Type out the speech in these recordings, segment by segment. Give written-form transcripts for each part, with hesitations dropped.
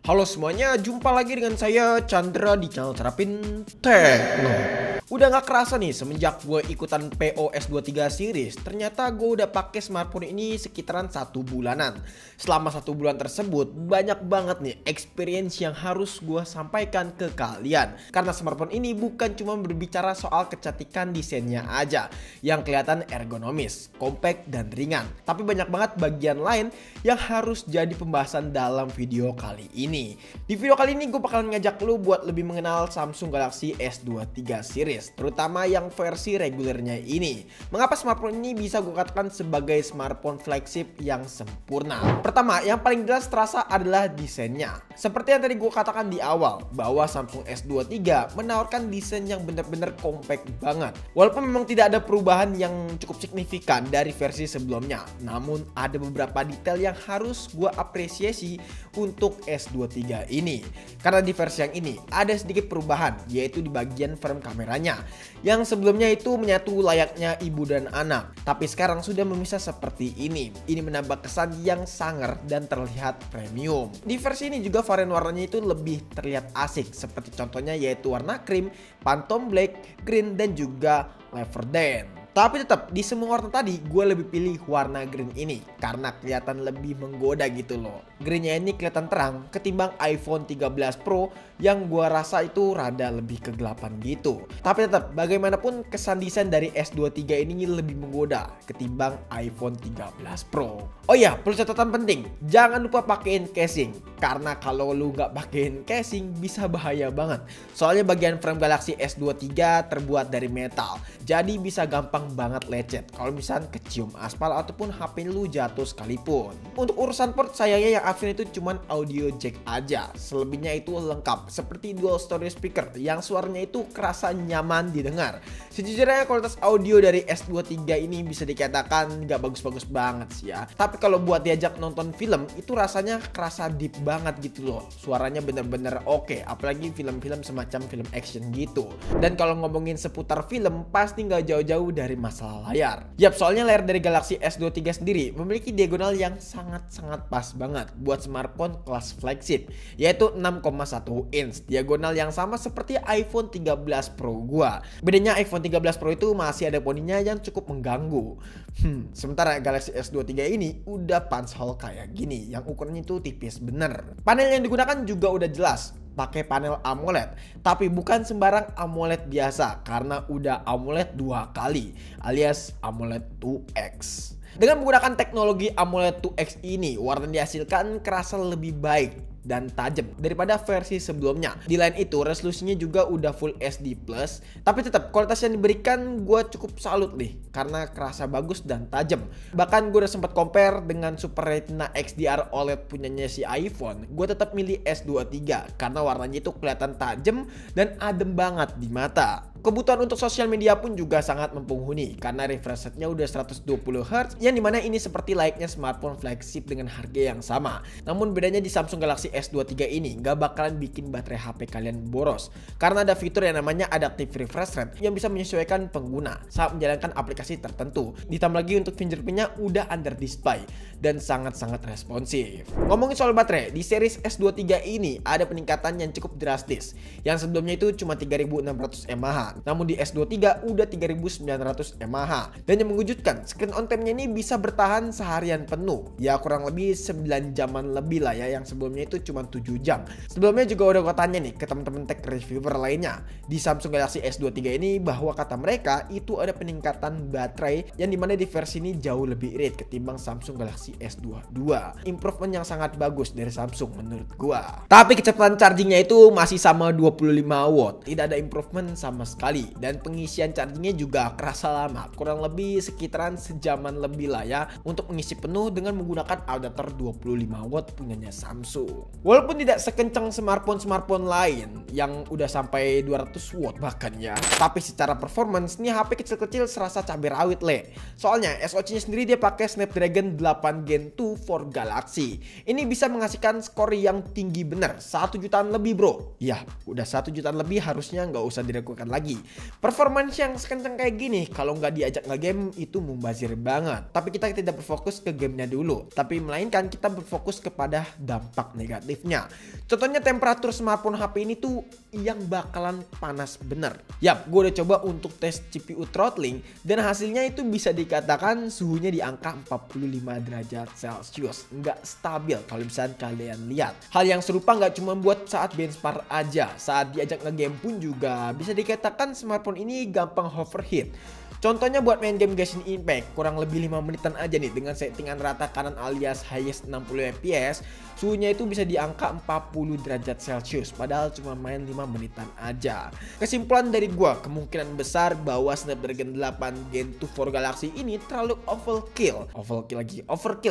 Halo semuanya, jumpa lagi dengan saya Chandra di channel Terapin Tekno. Udah gak kerasa nih semenjak gue ikutan POS23 series, ternyata gue udah pakai smartphone ini sekitaran 1 bulanan. Selama 1 bulan tersebut, banyak banget nih experience yang harus gue sampaikan ke kalian. Karena smartphone ini bukan cuma berbicara soal kecantikan desainnya aja, yang kelihatan ergonomis, compact, dan ringan. Tapi banyak banget bagian lain yang harus jadi pembahasan dalam video kali ini. Di video kali ini gue bakalan ngajak lu buat lebih mengenal Samsung Galaxy S23 series, terutama yang versi regulernya ini. Mengapa smartphone ini bisa gue katakan sebagai smartphone flagship yang sempurna? Pertama, yang paling jelas terasa adalah desainnya. Seperti yang tadi gue katakan di awal, bahwa Samsung S23 menawarkan desain yang bener-bener compact banget. Walaupun memang tidak ada perubahan yang cukup signifikan dari versi sebelumnya, namun ada beberapa detail yang harus gue apresiasi untuk S23 ini. Karena di versi yang ini ada sedikit perubahan, yaitu di bagian frame kameranya. Yang sebelumnya itu menyatu layaknya ibu dan anak, tapi sekarang sudah memisah seperti ini. Ini menambah kesan yang sangar dan terlihat premium. Di versi ini juga varian warnanya itu lebih terlihat asik, seperti contohnya yaitu warna krim, phantom black, green, dan juga leopardine. Tapi tetap di semua warna tadi gue lebih pilih warna green ini karena kelihatan lebih menggoda gitu loh. Greennya ini kelihatan terang ketimbang iPhone 13 Pro yang gue rasa itu rada lebih kegelapan gitu. Tapi tetap bagaimanapun kesan desain dari S23 ini lebih menggoda ketimbang iPhone 13 Pro. Oh iya, perlu catatan penting, jangan lupa pakein casing karena kalau lu nggak pakein casing bisa bahaya banget. Soalnya bagian frame Galaxy S23 terbuat dari metal, jadi bisa gampang banget lecet kalau misalnya kecium aspal ataupun HP lu jatuh sekalipun. Untuk urusan port sayangnya yang Afin itu cuman audio jack aja, selebihnya itu lengkap seperti dual stereo speaker yang suaranya itu kerasa nyaman didengar. Sejujurnya kualitas audio dari S23 ini bisa dikatakan gak bagus-bagus banget sih ya, tapi kalau buat diajak nonton film itu rasanya kerasa deep banget gitu loh. Suaranya bener-bener oke, apalagi film-film semacam film action gitu. Dan kalau ngomongin seputar film pasti gak jauh-jauh dari masalah layar. Yap, soalnya layar dari Galaxy S23 sendiri memiliki diagonal yang sangat-sangat pas banget buat smartphone kelas flagship, yaitu 6,1 inch, diagonal yang sama seperti iPhone 13 Pro gua. Bedanya iPhone 13 Pro itu masih ada poninya yang cukup mengganggu. Sementara Galaxy S23 ini udah punch hole kayak gini yang ukurannya itu tipis bener. Panel yang digunakan juga udah jelas, pakai panel AMOLED, tapi bukan sembarang AMOLED biasa karena udah AMOLED 2 kali alias AMOLED 2X. Dengan menggunakan teknologi AMOLED 2X ini, warna yang dihasilkan kerasa lebih baik dan tajam daripada versi sebelumnya. Di lain itu resolusinya juga udah Full HD+, tapi tetap kualitas yang diberikan gue cukup salut nih karena kerasa bagus dan tajam. Bahkan gue udah sempat compare dengan Super Retina XDR OLED punyanya si iPhone. Gue tetap milih S23 karena warnanya itu kelihatan tajam dan adem banget di mata. Kebutuhan untuk sosial media pun juga sangat mempenghuni karena refresh rate-nya udah 120Hz, yang dimana ini seperti layaknya smartphone flagship dengan harga yang sama. Namun bedanya di Samsung Galaxy S23 ini gak bakalan bikin baterai HP kalian boros karena ada fitur yang namanya adaptive refresh rate yang bisa menyesuaikan pengguna saat menjalankan aplikasi tertentu. Ditambah lagi untuk fingerprint-nya udah under display dan sangat-sangat responsif. Ngomongin soal baterai, di series S23 ini ada peningkatan yang cukup drastis. Yang sebelumnya itu cuma 3600 mAh, namun di S23 udah 3900 mAh. Dan yang mengejutkan, screen on time-nya ini bisa bertahan seharian penuh. Ya kurang lebih 9 jaman lebih lah ya, yang sebelumnya itu cuma 7 jam. Sebelumnya juga udah gue tanya nih ke teman-teman tech reviewer lainnya di Samsung Galaxy S23 ini, bahwa kata mereka itu ada peningkatan baterai yang dimana di versi ini jauh lebih irit ketimbang Samsung Galaxy S22. Improvement yang sangat bagus dari Samsung menurut gua. Tapi kecepatan chargingnya itu masih sama 25 watt, tidak ada improvement sama sekali. Dan pengisian chargingnya juga kerasa lama, kurang lebih sekitaran sejaman lebih lah ya untuk mengisi penuh dengan menggunakan adapter 25 watt punyanya Samsung. Walaupun tidak sekencang smartphone lain yang udah sampai 200 watt bahkan ya, tapi secara performance nih HP kecil-kecil serasa cabai rawit le. Soalnya SoC-nya sendiri dia pakai Snapdragon 8 Gen 2 for Galaxy. Ini bisa menghasilkan skor yang tinggi bener, 1 jutaan lebih bro. Ya udah 1 jutaan lebih harusnya nggak usah diragukan lagi. lagi. Performance yang sekencang kayak gini kalau nggak diajak nge-game itu mubazir banget. Tapi kita tidak berfokus ke gamenya dulu, tapi melainkan kita berfokus kepada dampak negatifnya. Contohnya temperatur smartphone HP ini tuh yang bakalan panas bener. Yap, gue udah coba untuk tes CPU throttling dan hasilnya itu bisa dikatakan suhunya di angka 45 derajat Celcius. Nggak stabil kalau misalnya kalian lihat. Hal yang serupa nggak cuma buat saat benchmark aja, saat diajak nge-game pun juga bisa dikatakan smartphone ini gampang overheat. Contohnya buat main game Genshin Impact kurang lebih 5 menitan aja nih dengan settingan rata kanan alias highest 60 fps, suhunya itu bisa di angka 40 derajat Celcius padahal cuma main 5 menitan aja. Kesimpulan dari gua, kemungkinan besar bahwa Snapdragon 8 Gen 2 for Galaxy ini terlalu overkill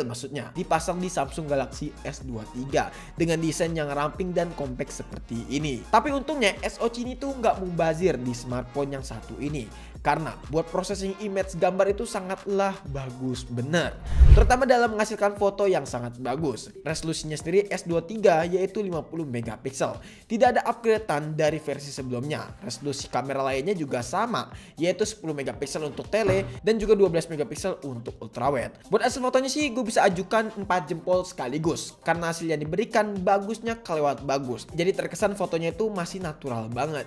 maksudnya dipasang di Samsung Galaxy S23 dengan desain yang ramping dan compact seperti ini. Tapi untungnya SoC ini tuh nggak mubazir di smartphone yang satu ini, karena buat processing image gambar itu sangatlah bagus bener, terutama dalam menghasilkan foto yang sangat bagus. Resolusinya sendiri S23 yaitu 50 megapiksel, tidak ada upgradean dari versi sebelumnya. Resolusi kamera lainnya juga sama, yaitu 10 megapiksel untuk tele dan juga 12 megapiksel untuk ultrawide. Buat hasil fotonya sih gue bisa ajukan 4 jempol sekaligus, karena hasil yang diberikan bagusnya kelewat bagus, jadi terkesan fotonya itu masih natural banget.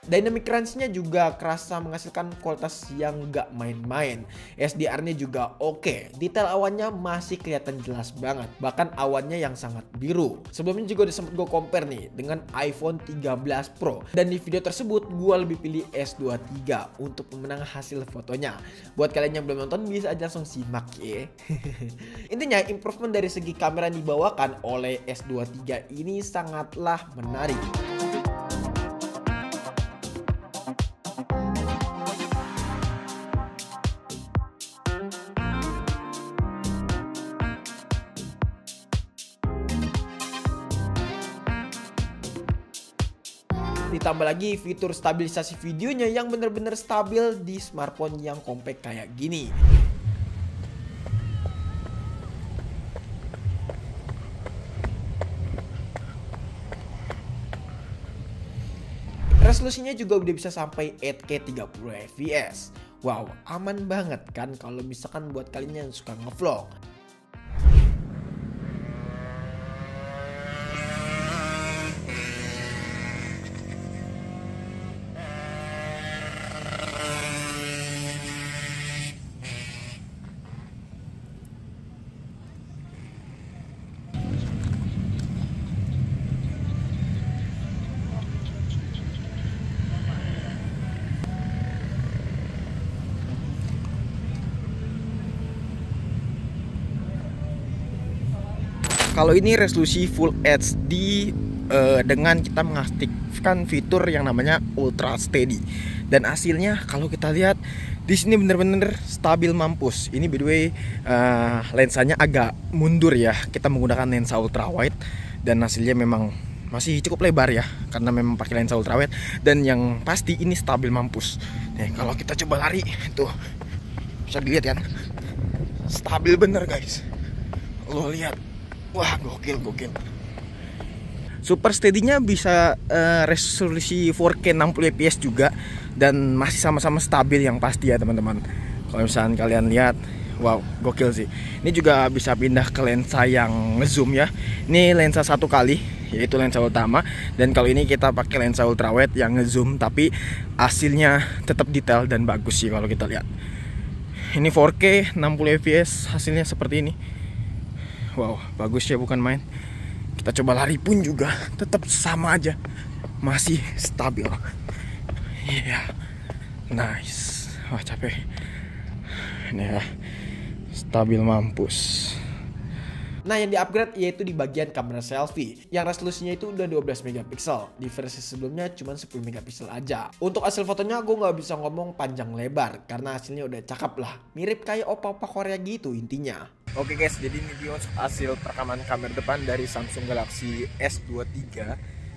Dynamic range-nya juga kerasa menghasilkan kualitas yang gak main-main. SDR-nya juga oke. Detail awannya masih kelihatan jelas banget. Bahkan awannya yang sangat biru. Sebelumnya juga udah sempet gue compare nih dengan iPhone 13 Pro. Dan di video tersebut gue lebih pilih S23 untuk pemenang hasil fotonya. Buat kalian yang belum nonton bisa aja langsung simak ya. Intinya improvement dari segi kamera yang dibawakan oleh S23 ini sangatlah menarik. Ditambah lagi fitur stabilisasi videonya yang bener-bener stabil di smartphone yang compact kayak gini. Resolusinya juga udah bisa sampai 8K 30 fps. Wow, aman banget kan kalau misalkan buat kalian yang suka ngevlog. Kalau ini resolusi Full HD dengan kita mengaktifkan fitur yang namanya Ultra Steady, dan hasilnya kalau kita lihat di sini bener-bener stabil mampus. Ini by the way lensanya agak mundur ya, kita menggunakan lensa ultra wide dan hasilnya memang masih cukup lebar ya karena memang pakai lensa ultra wide, dan yang pasti ini stabil mampus. Nih kalau kita coba lari tuh bisa dilihat kan, stabil bener guys. Lo lihat. Wah, gokil. Super Steady-nya bisa resolusi 4K 60 fps juga, dan masih sama-sama stabil yang pasti ya teman-teman. Kalau misalnya kalian lihat, wow, gokil sih. Ini juga bisa pindah ke lensa yang ngezoom ya. Ini lensa satu kali, yaitu lensa utama, dan kalau ini kita pakai lensa ultrawide yang ngezoom, tapi hasilnya tetap detail dan bagus sih kalau kita lihat. Ini 4K 60 fps hasilnya seperti ini. Wow, bagus ya, bukan main. Kita coba lari pun juga tetap sama aja, masih stabil. Iya, nice. Wah, capek. Ini ya, stabil mampus. Nah, yang di-upgrade yaitu di bagian kamera selfie, yang resolusinya itu udah 12 megapiksel. Di versi sebelumnya cuma 10 megapiksel aja. Untuk hasil fotonya gue nggak bisa ngomong panjang lebar karena hasilnya udah cakep lah. Mirip kayak opa-opa Korea gitu intinya. Oke guys, jadi ini dia hasil perekaman kamera depan dari Samsung Galaxy S23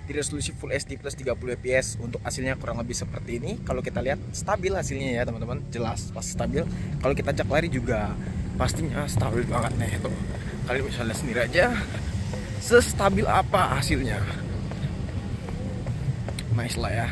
di resolusi Full HD plus 30 fps. Untuk hasilnya kurang lebih seperti ini. Kalau kita lihat stabil hasilnya ya teman-teman, jelas pas stabil. Kalau kita ajak lari juga pastinya stabil banget nih tuh. Kalian bisa lihat sendiri aja sestabil apa hasilnya. Nice lah ya.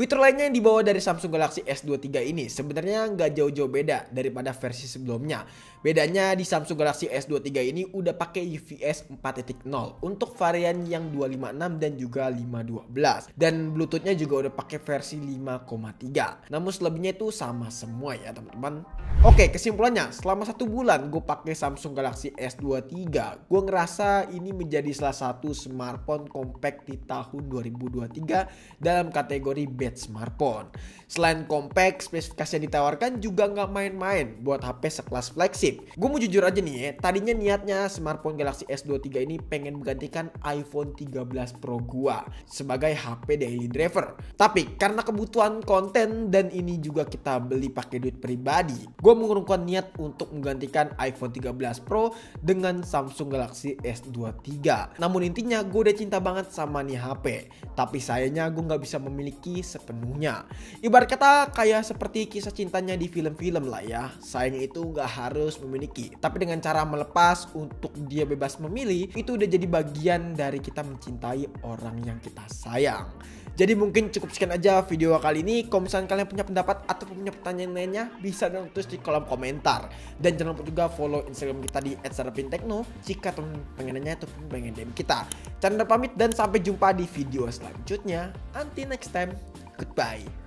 Fitur lainnya yang dibawa dari Samsung Galaxy S23 ini sebenarnya nggak jauh-jauh beda daripada versi sebelumnya. Bedanya di Samsung Galaxy S23 ini udah pakai UVS 4.0 untuk varian yang 256 dan juga 512. Dan Bluetoothnya juga udah pakai versi 5.3. Namun selebihnya itu sama semua ya teman-teman. Oke, kesimpulannya selama 1 bulan gue pakai Samsung Galaxy S23, gue ngerasa ini menjadi salah satu smartphone compact di tahun 2023 dalam kategori best smartphone. Selain compact, spesifikasi yang ditawarkan juga nggak main-main buat HP sekelas flagship. Gue mau jujur aja nih ya, tadinya niatnya smartphone Galaxy S23 ini pengen menggantikan iPhone 13 Pro gua sebagai HP daily driver. Tapi karena kebutuhan konten dan ini juga kita beli pakai duit pribadi, gue mengurungkan niat untuk menggantikan iPhone 13 Pro dengan Samsung Galaxy S23. Namun intinya gue udah cinta banget sama nih HP. Tapi sayangnya gue nggak bisa memiliki sepenuhnya. Ibarat kata kayak seperti kisah cintanya di film-film lah ya. Sayang itu nggak harus memiliki, tapi dengan cara melepas untuk dia bebas memilih, itu udah jadi bagian dari kita mencintai orang yang kita sayang. Jadi mungkin cukup sekian aja video kali ini. Kalau misalnya kalian punya pendapat atau punya pertanyaan lainnya, bisa dong tulis di kolom komentar. Dan jangan lupa juga follow Instagram kita di @sarapintekno jika teman pengen nanya ataupun pengen DM kita. Chandra pamit dan sampai jumpa di video selanjutnya. Until next time, goodbye.